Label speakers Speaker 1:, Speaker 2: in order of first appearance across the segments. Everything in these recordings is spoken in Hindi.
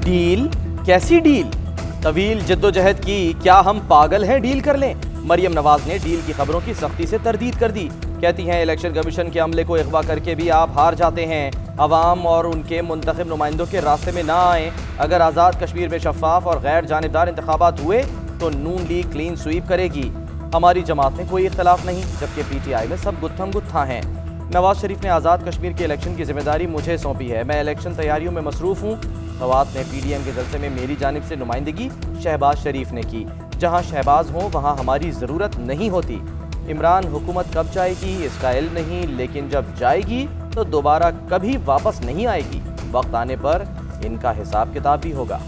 Speaker 1: डील? कैसी डील? तवील जद्दोजहद की, क्या हम पागल हैं डील कर लें? मरियम नवाज ने डील की खबरों की सख्ती से तरदीद कर दी। कहती हैं इलेक्शन कमीशन के अमले को अगवा करके भी आप हार जाते हैं। अवाम और उनके मुंतखब नुमाइंदों के रास्ते में ना आए। अगर आज़ाद कश्मीर में शफाफ और गैर जानिबदार इंतखाबात हुए तो नून लीग क्लीन स्वीप करेगी। हमारी जमात में कोई इख्तलाफ नहीं, जबकि PTI में सब गुत्थम गुत्था हैं। नवाज शरीफ ने आज़ाद कश्मीर के इलेक्शन की जिम्मेदारी मुझे सौंपी है। मैं इलेक्शन तैयारियों में मसरूफ़ हूँ। सवात ने PDM के जलसे में मेरी जानिब से नुमाइंदगी शहबाज शरीफ ने की। जहाँ शहबाज हो वहाँ हमारी ज़रूरत नहीं होती। इमरान हुकूमत कब जाएगी इसका इल्म नहीं, लेकिन जब जाएगी तो दोबारा कभी वापस नहीं आएगी। वक्त आने पर इनका हिसाब किताब भी होगा।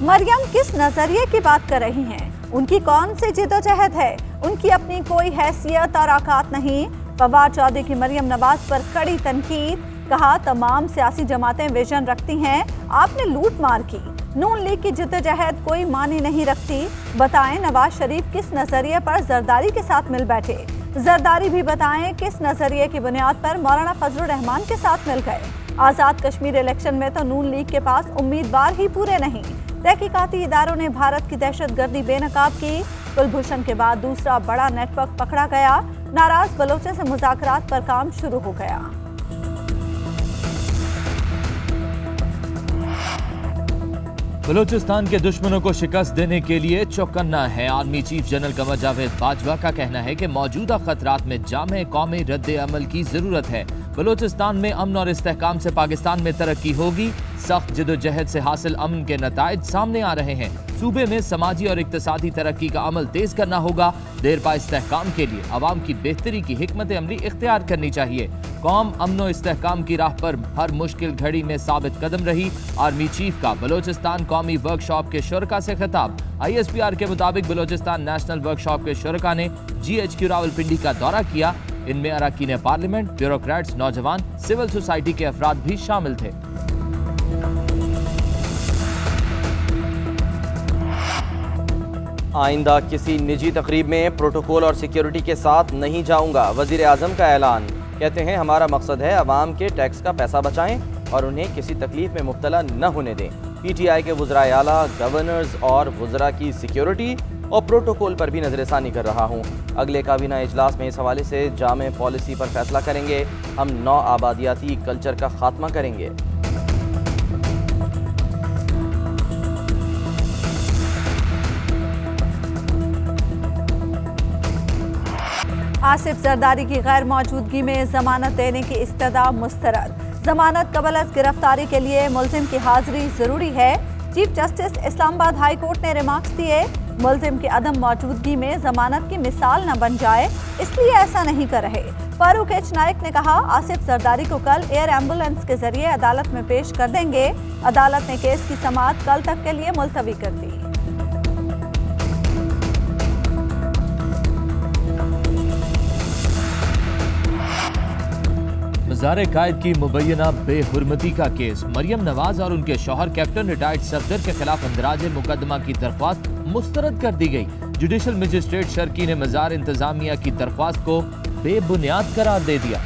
Speaker 2: मरियम किस नजरिए की बात कर रही हैं? उनकी कौन सी जिद्दोजहद है? उनकी अपनी कोई हैसियत और औकात नहीं। फवाद चौधरी की मरियम नवाज पर कड़ी तनकीद। कहा तमाम सियासी जमातें विजन रखती हैं, आपने लूट मार की। नून लीग की जिद्दोजहद कोई मानी नहीं रखती। बताएं नवाज शरीफ किस नजरिए पर जरदारी के साथ मिल बैठे? जरदारी भी बताएं किस नजरिए की बुनियाद पर मौलाना फजलुर रहमान के साथ मिल गए। आज़ाद कश्मीर इलेक्शन में तो नून लीग के पास उम्मीदवार ही पूरे नहीं। तहकीकाती इदारों ने भारत की दहशतगर्दी बेनकाब की। कुलभूषण के बाद दूसरा बड़ा नेटवर्क पकड़ा गया। नाराज बलोचों से मुज़ाकरात पर काम शुरू हो गया।
Speaker 3: बलूचिस्तान के दुश्मनों को शिकस्त देने के लिए चौकन्ना है। Army chief general Qamar Javed Bajwa का कहना है कि मौजूदा खतरात में जामे कौमी रद्द अमल की जरूरत है। बलूचिस्तान में अमन और इस्तेहकाम से पाकिस्तान में तरक्की होगी। सख्त जदोजहद से हासिल अमन के नताइज सामने आ रहे हैं। सूबे में समाजी और इक्तिसादी तरक्की का अमल तेज करना होगा। देरपा इस्तेहकाम के लिए आवाम की बेहतरी की हिकमत अमली इख्तियार करनी चाहिए। कौम अमन इस्तेहकाम की राह पर हर मुश्किल घड़ी में साबित कदम रही। आर्मी चीफ का बलूचिस्तान कौमी वर्कशॉप के शुरका से खिताब। ISPR के मुताबिक बलूचिस्तान नेशनल वर्कशॉप के शुरका ने GHQ रावलपिंडी का दौरा किया। इनमें अरकान पार्लियामेंट, ब्यूरोक्रेट्स, नौजवान, सिविल सोसाइटी के अफराद भी शामिल थे।
Speaker 1: आइंदा किसी निजी तकरीब में प्रोटोकॉल और सिक्योरिटी के साथ नहीं जाऊंगा, वजीर आजम का ऐलान। कहते हैं हमारा मकसद है अवाम के टैक्स का पैसा बचाएं और उन्हें किसी तकलीफ में मुब्तला न होने दें। PTI के वज़राए आला, गवर्नर्स और वज़रा की सिक्योरिटी और प्रोटोकॉल पर भी नजरसानी कर रहा हूँ। अगले काबीना इजलास में इस हवाले से जामे पॉलिसी पर फैसला करेंगे। हम नौ आबादियाती कल्चर का खात्मा करेंगे।
Speaker 2: आसिफ जरदारी की गैर मौजूदगी में जमानत देने की इस्तदा मुस्तरद। जमानत कबल अज गिरफ्तारी के लिए मुल्जिम की हाजिरी जरूरी है। Chief justice Islamabad high court ने रिमार्क्स दिए। मुल्जिम की अदम मौजूदगी में जमानत की मिसाल न बन जाए, इसलिए ऐसा नहीं कर रहे। फारूक एच नाइक ने कहा आसिफ जरदारी को कल एयर एम्बुलेंस के जरिए अदालत में पेश कर देंगे। अदालत ने केस की समाअत कल तक के लिए मुलतवी कर दी।
Speaker 3: मज़ार कायद की मुबैना बेहुरमती का केस। मरियम नवाज और उनके शौहर कैप्टन रिटायर्ड सफदर के खिलाफ अंदराज मुकदमा की दरख्वास्त मुस्तरद कर दी गई। जुडिशल मजिस्ट्रेट शर्की ने मज़ार इंतजामिया की दरख्वास्त को बेबुनियाद करार दे दिया।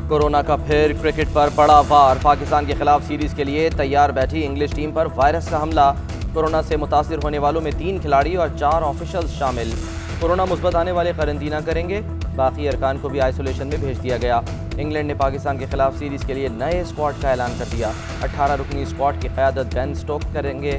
Speaker 1: कोरोना का फिर क्रिकेट पर बड़ा वार। पाकिस्तान के खिलाफ सीरीज के लिए तैयार बैठी इंग्लिश टीम पर वायरस का हमला। कोरोना से मुतासिर होने वालों में 3 खिलाड़ी और 4 ऑफिशियल्स शामिल। कोरोना मुस्बत आने वाले क्वारंटीना करेंगे। बाकी अरकान को भी आइसोलेशन में भेज दिया गया। इंग्लैंड ने पाकिस्तान के खिलाफ सीरीज के लिए नए स्क्वाड का ऐलान कर दिया। 18 रुकनी स्क्वाड की क़यादत बेन स्टोक करेंगे।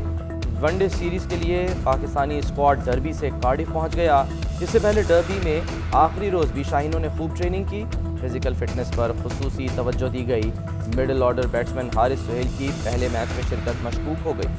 Speaker 1: वनडे सीरीज के लिए पाकिस्तानी स्क्वाड डर्बी से कार्डिफ पहुंच गया। इससे पहले डर्बी में आखिरी रोज़ भी शाहीनों ने खूब ट्रेनिंग की। फिजिकल फिटनेस पर खुसूसी तवज्जो दी गई। Middle order batsman Haris Sohail की पहले मैच में शिरकत मशकूक हो गई।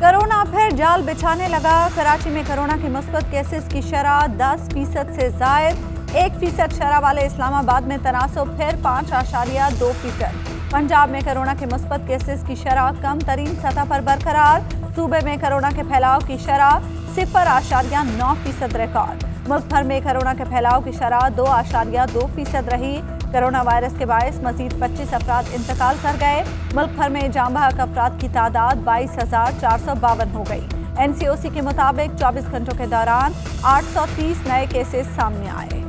Speaker 2: कोरोना फिर जाल बिछाने लगा। कराची में कोरोना के मुस्बत केसेस की शरह 10% से जायद। 1% शरह वाले इस्लामाबाद में तनासुब फिर 5.2%। पंजाब में कोरोना के मुस्बत केसेस की शरह कम तरीन सतह पर बरकरार। सूबे में कोरोना के फैलाव की शरह 0.9% रिकॉर्ड। मुल्क भर में कोरोना के फैलाव की शरह 2.2% रही। कोरोना वायरस के बायस मजीद 25 अफराद इंतकाल कर गए। मुल्क भर में जाम बहक अफराद की तादाद 22,452 हो गई। NCOC के मुताबिक 24 घंटों के दौरान 830 नए केसेस सामने आए।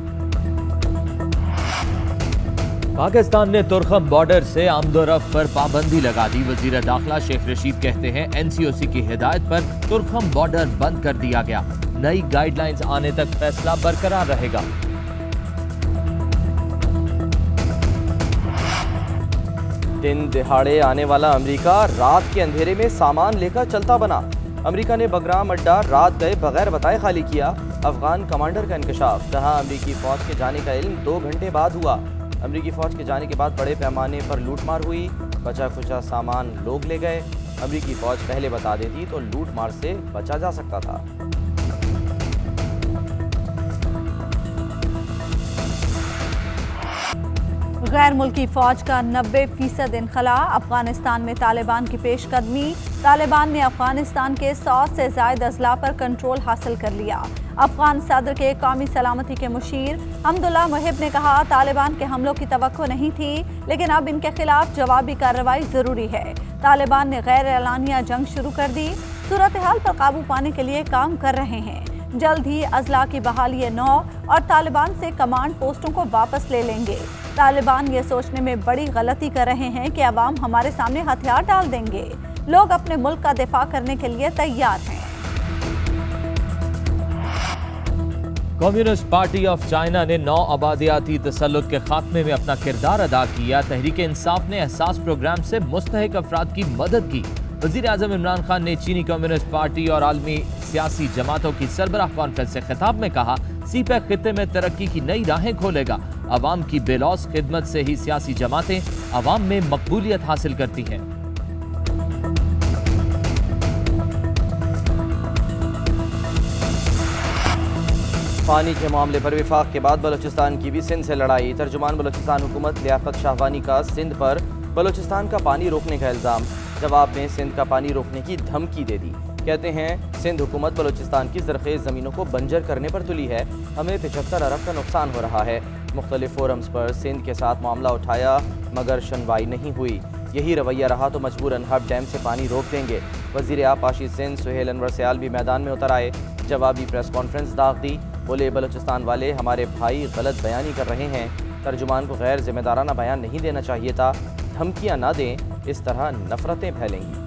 Speaker 3: पाकिस्तान ने तुर्खम बॉर्डर से आमदोरफ्त पर पाबंदी लगा दी। वजीर दाखिला शेख रशीद कहते हैं NCOC की हिदायत पर तुर्खम बॉर्डर बंद कर दिया गया। नई गाइडलाइंस आने तक फैसला बरकरार रहेगा।
Speaker 1: दिन दिहाड़े आने वाला अमेरिका रात के अंधेरे में सामान लेकर चलता बना। अमेरिका ने बगराम अड्डा रात गए बगैर बताए खाली किया। अफगान कमांडर का इंकशाफ, कहा अमेरिकी फौज के जाने का इल्म 2 घंटे बाद हुआ। अमेरिकी फौज के जाने के बाद बड़े पैमाने पर लूटमार हुई। बचा खुचा सामान लोग ले गए। अमेरिकी फौज पहले बता देती तो लूटमार से बचा जा सकता था।
Speaker 2: गैर मुल्की फौज का 90% इनखला। अफगानिस्तान में तालिबान की पेशकदमी। तालिबान ने अफगानिस्तान के 100 से ज्यादा अजला पर कंट्रोल हासिल कर लिया। अफगान सदर के कौमी सलामती के मुशीर हमदुल्ला मुहिब ने कहा, तालिबान के हमलों की तवक्को नहीं थी, लेकिन अब इनके खिलाफ जवाबी कार्रवाई जरूरी है। तालिबान ने गैर एलानिया जंग शुरू कर दी। सूरत हाल पर काबू पाने के लिए काम कर रहे हैं। जल्द ही अजला की बहाली नौ और तालिबान से कमांड पोस्टों को वापस ले लेंगे। तालिबान ये सोचने में बड़ी गलती कर रहे हैं कि अवाम हमारे सामने हथियार डाल देंगे। लोग अपने मुल्क का दिफा करने के लिए तैयार हैं।
Speaker 3: कम्युनिस्ट पार्टी ऑफ चाइना ने 9 आबादियाती तसल्लुत के खात्मे में अपना किरदार अदा किया। तहरीक इंसाफ ने एहसास प्रोग्राम से मुस्तहिक अफराद की मदद की। वजीर आजम इमरान खान ने चीनी कम्युनिस्ट पार्टी और आलमी सियासी जमातों की सरबराह कॉन्फ्रेंस से खिताब में कहा, सीपैक खित्ते में तरक्की की नई राहें खोलेगा। अवाम की बेलौस खिदमत से ही सियासी जमातें अवाम में मकबूलियत हासिल करती हैं।
Speaker 1: पानी के मामले पर विफाक के बाद बलूचिस्तान की भी सिंध से लड़ाई। तर्जुमान बलूचिस्तान हुकूमत लियाकत शाहवानी का सिंध पर बलूचिस्तान का पानी रोकने का इल्ज़ाम। जवाब में सिंध का पानी रोकने की धमकी दे दी। कहते हैं सिंध हुकूमत बलूचिस्तान की ज़रख़ेज़ ज़मीनों को बंजर करने पर तुली है। हमें 75 अरब का नुकसान हो रहा है। मुख्तलिफ फोरम्स पर सिंध के साथ मामला उठाया मगर सुनवाई नहीं हुई। यही रवैया रहा तो मजबूरन हब डैम से पानी रोक देंगे। वज़ीर आपाशी सिंध सुहेल अनवर सयाल भी मैदान में उतर आए। जवाबी प्रेस कॉन्फ्रेंस दाग दी। बोले, बलूचिस्तान वाले हमारे भाई गलत बयानी कर रहे हैं। तर्जुमान को गैर जिम्मेदाराना बयान नहीं देना चाहिए था। धमकियां ना दें, इस तरह नफरतें फैलेंगी।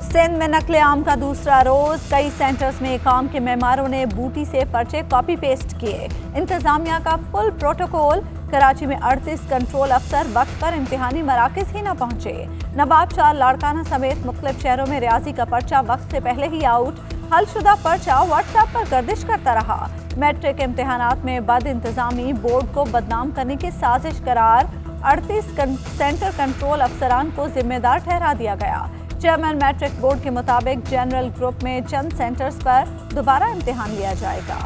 Speaker 2: सिंध में नकले आम का दूसरा रोज। कई सेंटर्स में काम के मेहमानों ने बूटी से पर्चे कॉपी पेस्ट किए। इंतजामिया का फुल प्रोटोकॉल। कराची में 38 कंट्रोल अफसर वक्त पर इम्तिहानी मराकज ही न पहुंचे। नवाब शाह लाड़काना समेत मुख्तलिफ शहरों में रियाजी का पर्चा वक्त से पहले ही आउट। हलशुदा पर्चा व्हाट्सएप पर गर्दिश करता रहा। मैट्रिक इम्तिहानात में बद इंतजामी बोर्ड को बदनाम करने की साजिश करार। 38 सेंटर कंट्रोल अफसरान को जिम्मेदार ठहरा दिया गया। चेयरमैन मैट्रिक बोर्ड के मुताबिक जनरल ग्रुप में चंद सेंटर्स पर दोबारा इम्तिहान लिया जाएगा।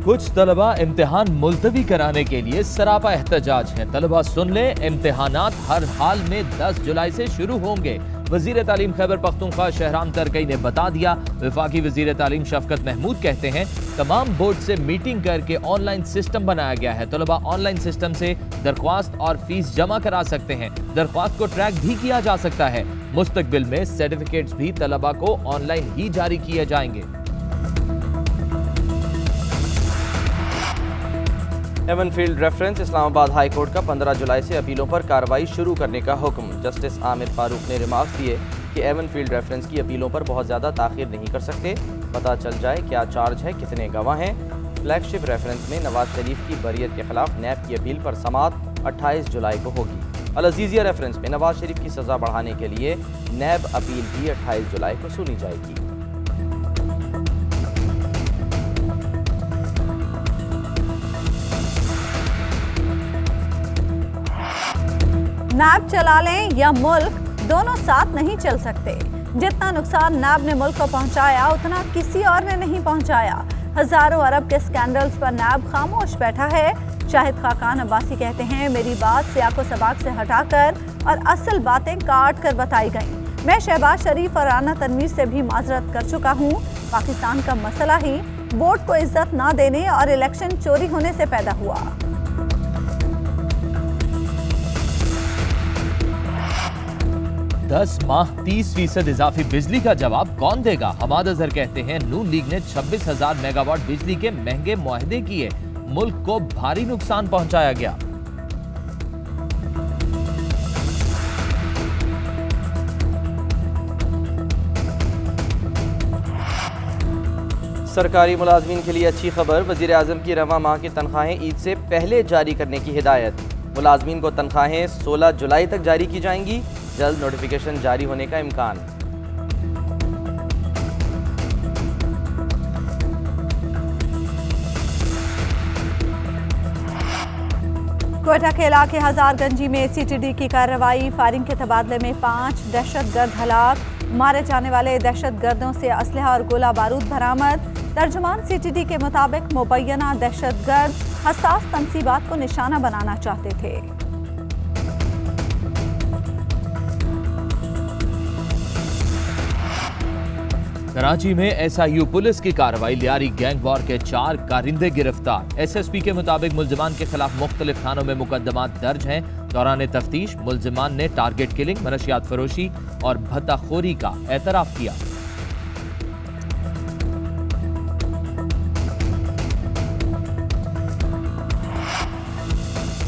Speaker 3: कुछ तलबा इम्तिहान मुलतवी कराने के लिए सरापा एहतजाज हैं। तलबा सुन ले, इम्तिहानात हर हाल में 10 जुलाई से शुरू होंगे। वजीर तालीम खैबर पख्तूनख्वा शहराम तरकई ने बता दिया। वफाकी वजीर तालीम शफकत महमूद कहते हैं, तमाम बोर्ड से मीटिंग करके ऑनलाइन सिस्टम बनाया गया है। तलबा ऑनलाइन सिस्टम से दरख्वास्त और फीस जमा करा सकते हैं। दरख्वास्त को ट्रैक भी किया जा सकता है। मुस्तकबिल में सर्टिफिकेट्स भी तलबा को ऑनलाइन ही जारी किए जाएंगे।
Speaker 1: Avenfield reference Islamabad high court का 15 जुलाई से अपीलों पर कार्रवाई शुरू करने का हुक्म। जस्टिस आमिर फारूक ने रिमार्क्स दिए कि एवनफील्ड रेफरेंस की अपीलों पर बहुत ज़्यादा ताख़ीर नहीं कर सकते। पता चल जाए क्या चार्ज है, कितने गवाह हैं। फ्लैगशिप रेफरेंस में नवाज शरीफ की बरियत के खिलाफ नैब की अपील पर समाअत 28 जुलाई को होगी। अल अजीज़िया रेफरेंस में नवाज शरीफ की सज़ा बढ़ाने के लिए नैब अपील भी 28 जुलाई को सुनी जाएगी।
Speaker 2: नैब चला लें या मुल्क, दोनों साथ नहीं चल सकते। जितना नुकसान नैब ने मुल्क को पहुंचाया उतना किसी और ने नहीं पहुंचाया। हजारों अरब के स्कैंडल्स पर नैब खामोश बैठा है। शाहिद खाकान अब्बासी कहते हैं, मेरी बात सियाको सबाक से हटाकर और असल बातें काट कर बताई गईं। मैं शहबाज शरीफ और राना तनवीर से भी माजरत कर चुका हूँ। पाकिस्तान का मसला ही वोट को इज्जत ना देने और इलेक्शन चोरी होने से पैदा हुआ।
Speaker 3: दस माह 30% इजाफी बिजली का जवाब कौन देगा? हमाद अजहर कहते हैं नून लीग ने 26,000 मेगावाट बिजली के महंगे मुआहदे किए, मुल्क को भारी नुकसान पहुंचाया गया।
Speaker 1: सरकारी मुलाजमीन के लिए अच्छी खबर, वजीर आजम की रवा माह की तनख्वाहें ईद से पहले जारी करने की हिदायत। मुलाजमीन को तनख्वाहें 16 जुलाई तक जारी की जाएंगी, जल्द नोटिफिकेशन जारी होने का इम्कान।
Speaker 2: क्वेटा के इलाके हजारगंजी में सीटीडी की कार्रवाई, फायरिंग के तबादले में 5 दहशतगर्द हलाक, मारे जाने वाले दहशतगर्दों से असलहा और गोला बारूद बरामद। तर्जुमान सीटीडी के मुताबिक मुबैना दहशतगर्द हसास तनसीबात को निशाना बनाना चाहते थे।
Speaker 3: कराची में एसआईयू पुलिस की कार्रवाई, लियारी गैंग वॉर के 4 कारिंदे गिरफ्तार। एसएसपी के मुताबिक मुल्जिमान के खिलाफ मुख्तलिफ थानों में मुकदमात दर्ज हैं। दौरान तफ्तीश मुल्जिमान ने टारगेट किलिंग, मनशियात फरोशी और भत्ताखोरी का एतराफ किया।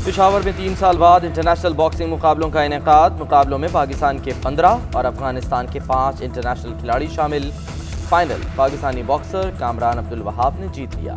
Speaker 1: पेशावर में 3 साल बाद इंटरनेशनल बॉक्सिंग मुकाबलों का इनेकाद। मुकाबलों में पाकिस्तान के 15 और अफगानिस्तान के 5 इंटरनेशनल खिलाड़ी शामिल। फाइनल पाकिस्तानी बॉक्सर कामरान अब्दुल वहाब ने जीत लिया।